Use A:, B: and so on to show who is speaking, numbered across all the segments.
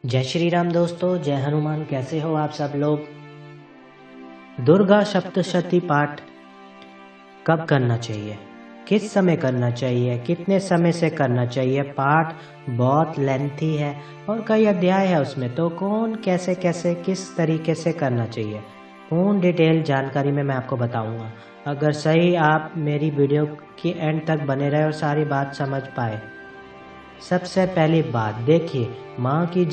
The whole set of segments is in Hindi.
A: जय श्री राम दोस्तों, जय हनुमान। कैसे हो आप सब लोग। दुर्गा सप्तशती पाठ कब करना चाहिए, किस समय करना चाहिए, कितने समय से करना चाहिए। पाठ बहुत लेंथी है और कई अध्याय है उसमें, तो कौन कैसे कैसे किस तरीके से करना चाहिए, पूर्ण डिटेल जानकारी में मैं आपको बताऊंगा। अगर सही आप मेरी वीडियो की एंड तक बने रहे और सारी बात समझ पाए। सबसे पहली बात देखिए, माँ की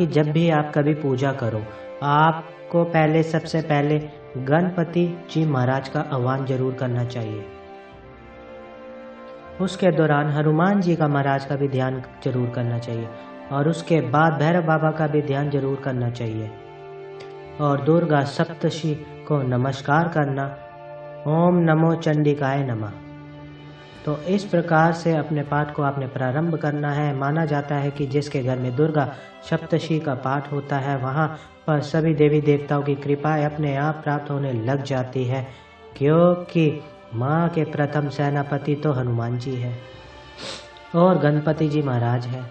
A: जब भी आप कभी पूजा करो, आपको सबसे पहले गणपति जी महाराज का आह्वान जरूर करना चाहिए। उसके दौरान हनुमान जी का महाराज का भी ध्यान जरूर करना चाहिए और उसके बाद भैरव बाबा का भी ध्यान जरूर करना चाहिए और दुर्गा सप्तशी को नमस्कार करना। ओम नमो चंडिकाय नमः। तो इस प्रकार से अपने पाठ को आपने प्रारंभ करना है। माना जाता है कि जिसके घर में दुर्गा सप्तशी का पाठ होता है वहाँ पर सभी देवी देवताओं की कृपा अपने आप प्राप्त होने लग जाती है, क्योंकि माँ के प्रथम सेनापति तो हनुमान जी है और गणपति जी महाराज है।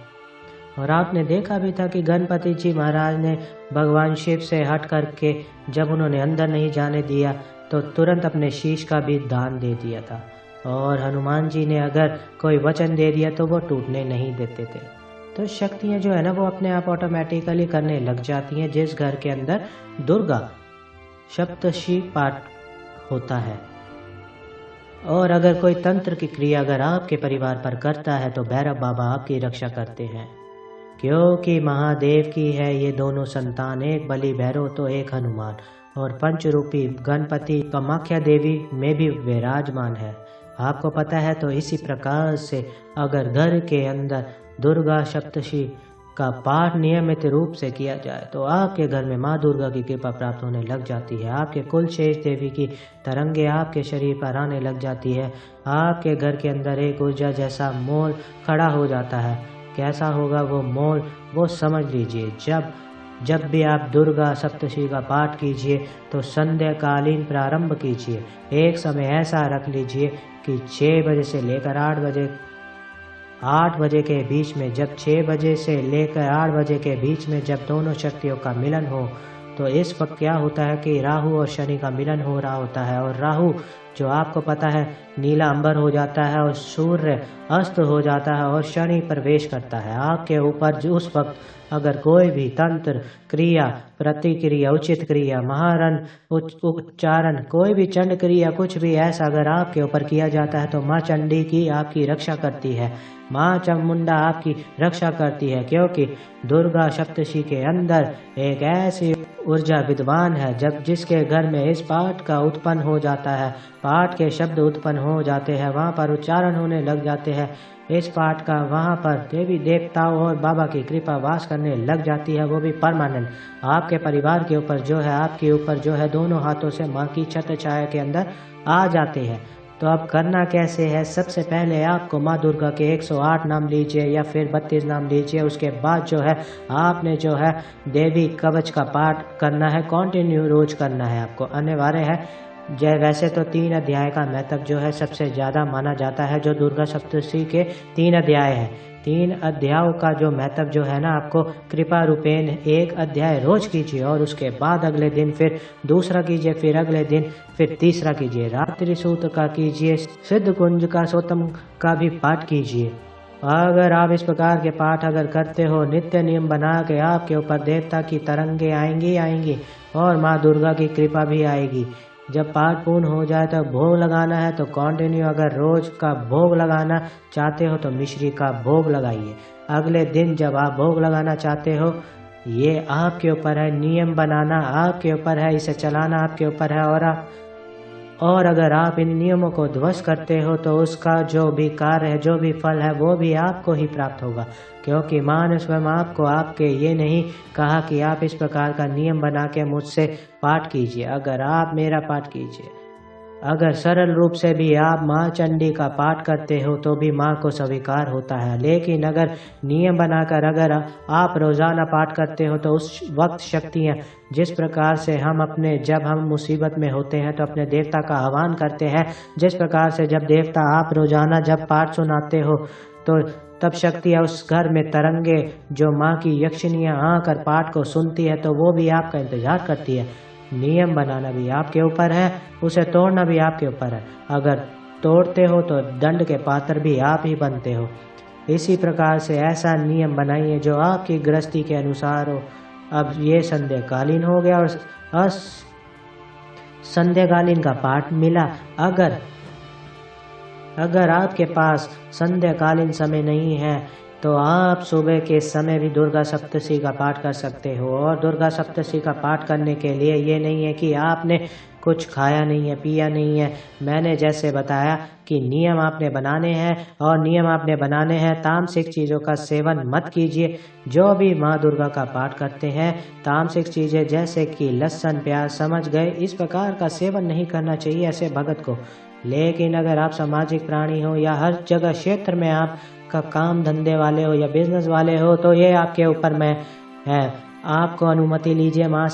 A: और आपने देखा भी था कि गणपति जी महाराज ने भगवान शिव से हट करके जब उन्होंने अंदर नहीं जाने दिया तो तुरंत अपने शीश का भी दान दे दिया था, और हनुमान जी ने अगर कोई वचन दे दिया तो वो टूटने नहीं देते थे। तो शक्तियाँ जो है ना वो अपने आप ऑटोमेटिकली करने लग जाती हैं जिस घर के अंदर दुर्गा सप्तशी पाठ होता है। और अगर कोई तंत्र की क्रिया अगर आपके परिवार पर करता है तो भैरव बाबा आपकी रक्षा करते हैं, क्योंकि महादेव की है ये दोनों संतान, एक बलि भैरव तो एक हनुमान, और पंचरूपी गणपति कामाख्या देवी में भी विराजमान है। आपको पता है। तो इसी प्रकार से अगर घर के अंदर दुर्गा सप्तशी का पाठ नियमित रूप से किया जाए तो आपके घर में माँ दुर्गा की कृपा प्राप्त होने लग जाती है। आपके कुल शेष देवी की तरंगे आपके शरीर पर आने लग जाती है। आपके घर के अंदर एक ऊर्जा जैसा मोल खड़ा हो जाता है। कैसा होगा वो मोल, वो समझ लीजिए। जब भी आप दुर्गा सप्तशी का पाठ कीजिए तो संध्याकालीन प्रारंभ कीजिए। एक समय ऐसा रख लीजिए कि 6 बजे से लेकर 8 बजे के बीच में, जब 6 बजे से लेकर 8 बजे के बीच में जब दोनों शक्तियों का मिलन हो, तो इस वक्त क्या होता है कि राहु और शनि का मिलन हो रहा होता है। और राहु जो आपको पता है नीला अंबर हो जाता है और सूर्य अस्त हो जाता है और शनि प्रवेश करता है आपके ऊपर। उस वक्त अगर कोई भी तंत्र क्रिया, प्रतिक्रिया, उचित क्रिया, महारन, उच्चारण, कोई भी चंड क्रिया, कुछ भी ऐसा अगर आपके ऊपर किया जाता है तो माँ चंडी की आपकी रक्षा करती है, माँ चामुंडा आपकी रक्षा करती है, क्योंकि दुर्गा सप्तशी के अंदर एक ऐसी ऊर्जा विद्वान है जब जिसके घर में इस पाठ का उत्पन्न हो जाता है, पाठ के शब्द उत्पन्न हो जाते हैं, वहाँ पर उच्चारण होने लग जाते हैं इस पाठ का, वहाँ पर देवी देवताओं और बाबा की कृपा वास करने लग जाती है, वो भी परमानेंट। आपके परिवार के ऊपर जो है, आपके ऊपर जो है, दोनों हाथों से माँ की छत्र छाया के अंदर आ जाते हैं। तो अब करना कैसे है। सबसे पहले आपको माँ दुर्गा के 108 नाम लीजिए या फिर 32 नाम लीजिए। उसके बाद जो है आपने जो है देवी कवच का पाठ करना है, कंटिन्यू रोज करना है, आपको अनिवार्य है। वैसे तो 3 अध्याय का महत्व जो है सबसे ज़्यादा माना जाता है, जो दुर्गा सप्तशी के 3 अध्याय है। 3 अध्यायों का जो महत्व जो है ना, आपको कृपा रूपेण 1 अध्याय रोज कीजिए और उसके बाद अगले दिन फिर दूसरा कीजिए, फिर अगले दिन फिर तीसरा कीजिए। रात्रि सूत्र का कीजिए, सिद्ध कुंज का सोतम का भी पाठ कीजिए। अगर आप इस प्रकार के पाठ अगर करते हो नित्य नियम बना के, आपके ऊपर देवता की तरंगे आएंगी और माँ दुर्गा की कृपा भी आएगी। जब पाठ पूर्ण हो जाए तो भोग लगाना है तो कंटिन्यू, अगर रोज का भोग लगाना चाहते हो तो मिश्री का भोग लगाइए। अगले दिन जब आप भोग लगाना चाहते हो, ये आपके ऊपर है, नियम बनाना आपके ऊपर है, इसे चलाना आपके ऊपर है। और अगर आप इन नियमों को ध्वस्त करते हो तो उसका जो भी कार्य है, जो भी फल है, वो भी आपको ही प्राप्त होगा, क्योंकि माँ ने स्वयं आपको आपके ये नहीं कहा कि आप इस प्रकार का नियम बना के मुझसे पाठ कीजिए। अगर आप मेरा पाठ कीजिए, अगर सरल रूप से भी आप माँ चंडी का पाठ करते हो तो भी माँ को स्वीकार होता है। लेकिन अगर नियम बनाकर अगर आप रोजाना पाठ करते हो तो उस वक्त शक्तियाँ, जिस प्रकार से जब हम मुसीबत में होते हैं तो अपने देवता का आह्वान करते हैं, जिस प्रकार से जब देवता आप रोजाना जब पाठ सुनाते हो तो तब शक्तियाँ उस घर में तरंगे जो माँ की यक्षिणियाँ आकर पाठ को सुनती है तो वो भी आपका इंतजार करती है। नियम बनाना भी आपके ऊपर है, उसे तोड़ना भी आपके ऊपर है। अगर तोड़ते हो तो दंड के पात्र भी आप ही बनते हो। इसी प्रकार से ऐसा नियम बनाइए जो आपकी गृहस्थी के अनुसार हो। अब ये संध्याकालीन हो गया और संध्याकालीन का पाठ मिला। अगर आपके पास संध्याकालीन समय नहीं है तो आप सुबह के समय भी दुर्गा सप्तशती का पाठ कर सकते हो। और दुर्गा सप्तशती का पाठ करने के लिए ये नहीं है कि आपने कुछ खाया नहीं है, पिया नहीं है। मैंने जैसे बताया कि नियम आपने बनाने हैं, और नियम आपने बनाने हैं तामसिक चीज़ों का सेवन मत कीजिए। जो भी माँ दुर्गा का पाठ करते हैं, तामसिक चीज़ें जैसे कि लहसुन प्याज, समझ गए, इस प्रकार का सेवन नहीं करना चाहिए ऐसे भगत को। लेकिन अगर आप सामाजिक प्राणी हो या हर जगह क्षेत्र में आप का काम धंधे वाले हो या बिजनेस वाले हो तो ये आपके ऊपर में है। आपको अनुमति लीजिए माँ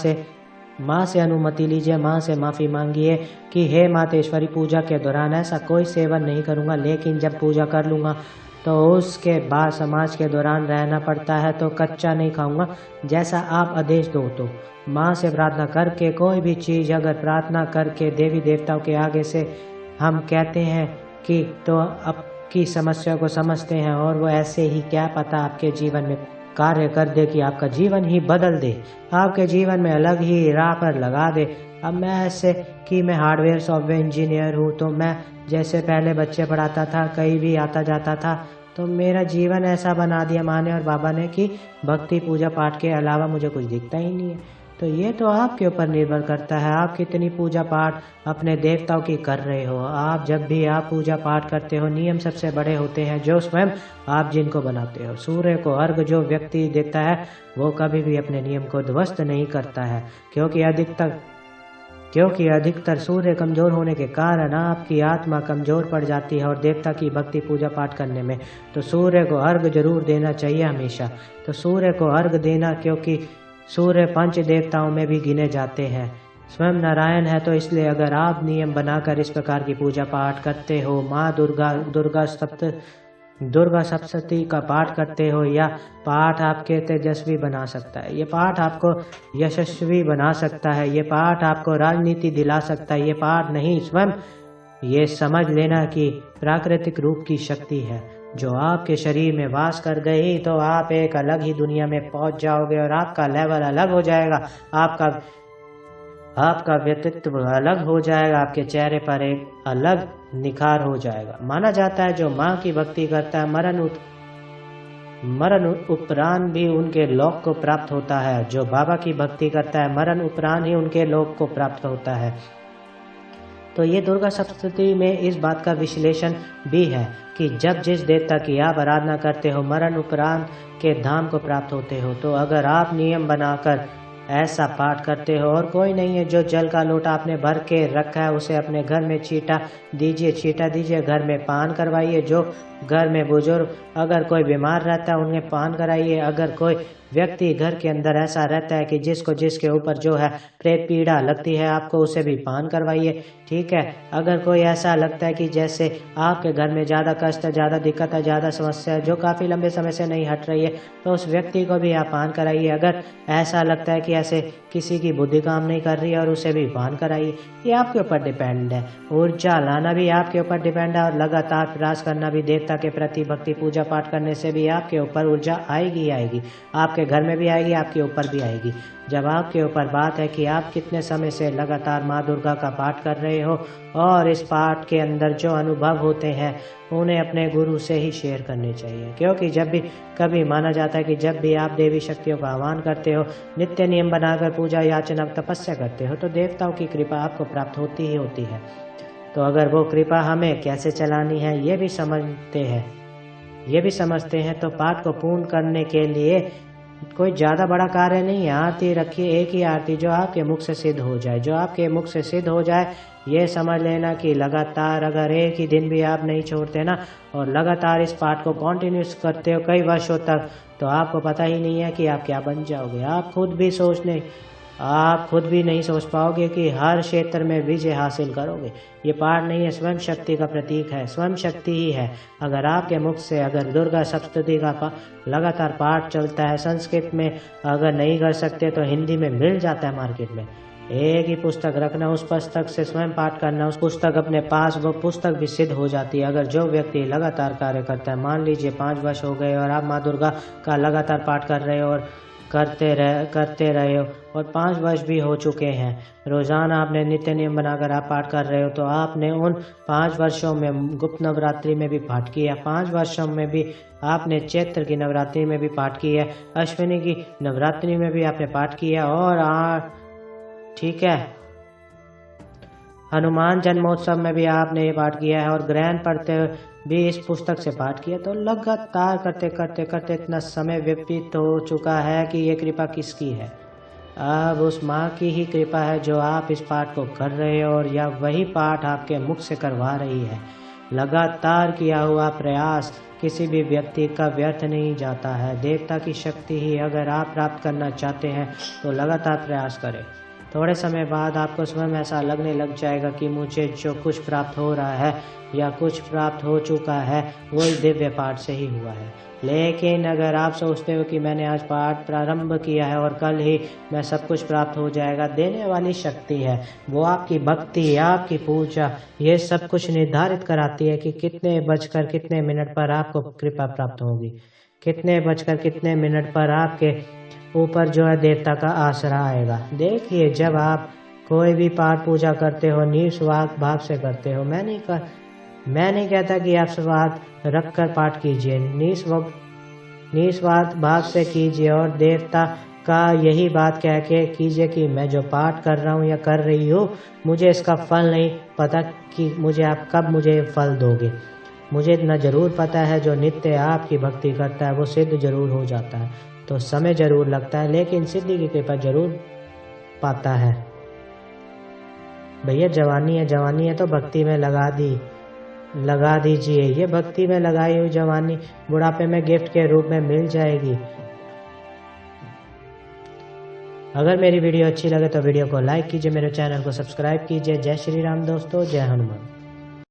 A: से अनुमति लीजिए, माँ से माफ़ी मांगिए कि हे मातेश्वरी, पूजा के दौरान ऐसा कोई सेवन नहीं करूँगा, लेकिन जब पूजा कर लूँगा तो उसके बाद समाज के दौरान रहना पड़ता है तो कच्चा नहीं खाऊंगा। जैसा आप आदेश दो। तो माँ से प्रार्थना करके कोई भी चीज़ अगर प्रार्थना करके देवी देवताओं के आगे से हम कहते हैं कि तो आपकी समस्या को समझते हैं, और वो ऐसे ही क्या पता आपके जीवन में कार्य कर दे कि आपका जीवन ही बदल दे, आपके जीवन में अलग ही राह पर लगा दे। अब मैं ऐसे कि मैं हार्डवेयर सॉफ्टवेयर इंजीनियर हूँ, तो मैं जैसे पहले बच्चे पढ़ाता था, कहीं भी आता जाता था, तो मेरा जीवन ऐसा बना दिया माँ ने और बाबा ने कि भक्ति पूजा पाठ के अलावा मुझे कुछ दिखता ही नहीं है। तो ये तो आपके ऊपर निर्भर करता है आप कितनी पूजा पाठ अपने देवताओं की कर रहे हो। आप जब भी आप पूजा पाठ करते हो, नियम सबसे बड़े होते हैं जो स्वयं आप जिनको बनाते हो। सूर्य को अर्घ जो व्यक्ति देता है वो कभी भी अपने नियम को ध्वस्त नहीं करता है, क्योंकि अधिकतर सूर्य कमजोर होने के कारण आपकी आत्मा कमजोर पड़ जाती है और देवता की भक्ति पूजा पाठ करने में। तो सूर्य को अर्घ जरूर देना चाहिए हमेशा। तो सूर्य को अर्घ देना, क्योंकि सूर्य पंच देवताओं में भी गिने जाते हैं, स्वयं नारायण है। तो इसलिए अगर आप नियम बनाकर इस प्रकार की पूजा पाठ करते हो, माँ दुर्गा सप्तशती का पाठ करते हो, या पाठ आपके तेजस्वी बना सकता है, ये पाठ आपको यशस्वी बना सकता है, ये पाठ आपको राजनीति दिला सकता है, ये पाठ नहीं, स्वयं ये समझ लेना कि प्राकृतिक रूप की शक्ति है जो आपके शरीर में वास कर गई, तो आप एक अलग ही दुनिया में पहुंच जाओगे और आपका लेवल अलग हो जाएगा, आपका व्यक्तित्व अलग हो जाएगा, आपके चेहरे पर एक अलग निखार हो जाएगा। माना जाता है जो माँ की भक्ति करता है मरण उपरांत भी उनके लोक को प्राप्त होता है। जो बाबा की भक्ति करता है मरण उपरांत ही उनके लोक को प्राप्त होता है। तो ये दुर्गा सप्तशती में इस बात का विश्लेषण भी है कि जब जिस देवता की आप आराधना करते हो, मरण उपरांत के धाम को प्राप्त होते हो। तो अगर आप नियम बनाकर ऐसा पाठ करते हो, और कोई नहीं है जो जल का लोटा आपने भर के रखा है उसे अपने घर में छीटा दीजिए, घर में पान करवाइए। जो घर में बुजुर्ग अगर कोई बीमार रहता है उन्हें पान कराइए। अगर कोई व्यक्ति घर के अंदर ऐसा रहता है कि जिसके ऊपर जो है प्रेत पीड़ा लगती है, आपको उसे भी पान करवाइए, ठीक है। अगर कोई ऐसा लगता है कि जैसे आपके घर में ज़्यादा कष्ट है, ज़्यादा दिक्कत है, ज़्यादा समस्या है जो काफ़ी लंबे समय से नहीं हट रही है, तो उस व्यक्ति को भी आप पान कराइए। अगर ऐसा लगता है कि ऐसे किसी की बुद्धि काम नहीं कर रही है और उसे भी पान कराइए। ये आपके ऊपर डिपेंड है। ऊर्जा लाना भी आपके ऊपर डिपेंड है, और लगातार प्रयास करना भी देवता के प्रति भक्ति पूजा पाठ करने से भी आपके ऊपर ऊर्जा आएगी। आपके घर में भी आएगी, आपके ऊपर भी आएगी। जब आपके ऊपर बात है कि आप कितने समय से लगातार माँ दुर्गा का पाठ कर रहे हो, और इस पाठ के अंदर जो अनुभव होते हैं उन्हें अपने गुरु से ही शेयर करने चाहिए। क्योंकि जब भी कभी माना जाता है कि जब भी आप देवी शक्तियों का आह्वान करते हो, नित्य नियम बनाकर पूजा याचना तपस्या करते हो, तो देवताओं की कृपा आपको प्राप्त होती ही होती है। तो अगर वो कृपा हमें कैसे चलानी है ये भी समझते हैं, तो पाठ को पूर्ण करने के लिए कोई ज़्यादा बड़ा कार्य नहीं है। आरती रखिए, एक ही आरती जो आपके मुख से सिद्ध हो जाए। जो आपके मुख से सिद्ध हो जाए, ये समझ लेना कि लगातार अगर एक ही दिन भी आप नहीं छोड़ते ना, और लगातार इस पाठ को कंटिन्यूस करते हो कई वर्षों तक, तो आपको पता ही नहीं है कि आप क्या बन जाओगे। आप खुद भी आप खुद भी नहीं सोच पाओगे कि हर क्षेत्र में विजय हासिल करोगे। ये पाठ नहीं है, स्वयं शक्ति का प्रतीक है, स्वयं शक्ति ही है। अगर आपके मुख से अगर दुर्गा सप्तशती का लगातार पाठ चलता है, संस्कृत में अगर नहीं कर सकते तो हिंदी में मिल जाता है मार्केट में। एक ही पुस्तक रखना, उस पुस्तक से स्वयं पाठ करना, उस पुस्तक अपने पास, वो पुस्तक भी सिद्ध हो जाती है। अगर जो व्यक्ति लगातार कार्य करता है, मान लीजिए 5 वर्ष हो गए और आप माँ दुर्गा का लगातार पाठ कर रहे हो और करते रहे हो और 5 वर्ष भी हो चुके हैं, रोज़ाना आपने नित्य नियम बनाकर आप पाठ कर रहे हो, तो आपने उन 5 वर्षों में गुप्त नवरात्रि में भी पाठ किया, 5 वर्षों में भी आपने चैत्र की नवरात्रि में भी पाठ किया, अश्विनी की नवरात्रि में भी आपने पाठ किया और ठीक है, हनुमान जन्मोत्सव में भी आपने ये पाठ किया है और ग्रहण पढ़ते भी इस पुस्तक से पाठ किया। तो लगातार करते करते करते इतना समय व्यतीत हो चुका है कि ये कृपा किसकी है? अब उस माँ की ही कृपा है जो आप इस पाठ को कर रहे हो और या वही पाठ आपके मुख से करवा रही है। लगातार किया हुआ प्रयास किसी भी व्यक्ति का व्यर्थ नहीं जाता है। देवता की शक्ति ही अगर आप प्राप्त करना चाहते हैं तो लगातार प्रयास करें। थोड़े समय बाद आपको स्वयं ऐसा लगने लग जाएगा कि मुझे जो कुछ प्राप्त हो रहा है या कुछ प्राप्त हो चुका है वो इस दिव्य पाठ से ही हुआ है। लेकिन अगर आप सोचते हो कि मैंने आज पाठ प्रारंभ किया है और कल ही मैं सब कुछ प्राप्त हो जाएगा, देने वाली शक्ति है वो आपकी भक्ति, आपकी पूजा, ये सब कुछ निर्धारित कराती है कि कितने बजकर कितने मिनट पर आपको कृपा प्राप्त होगी, कितने बजकर कितने मिनट पर आपके ऊपर जो है देवता का आसरा आएगा। देखिए, जब आप कोई भी पाठ पूजा करते हो निस्वार्थ भाव से करते हो, मैं नहीं कहता कि आप स्वार्थ रख कर पाठ कीजिए, निस्वार्थ भाव से कीजिए और देवता का यही बात कह के कीजिए कि मैं जो पाठ कर रहा हूँ या कर रही हूँ, मुझे इसका फल नहीं पता कि मुझे आप कब मुझे फल दोगे। मुझे इतना जरूर पता है जो नित्य आपकी भक्ति करता है वो सिद्ध जरूर हो जाता है। तो समय जरूर लगता है लेकिन सिद्धि की कृपा जरूर पाता है। भैया जवानी है तो भक्ति में लगा दीजिए। ये भक्ति में लगाई हुई जवानी बुढ़ापे में गिफ्ट के रूप में मिल जाएगी। अगर मेरी वीडियो अच्छी लगे तो वीडियो को लाइक कीजिए, मेरे चैनल को सब्सक्राइब कीजिए। जय श्री राम दोस्तों, जय हनुमान।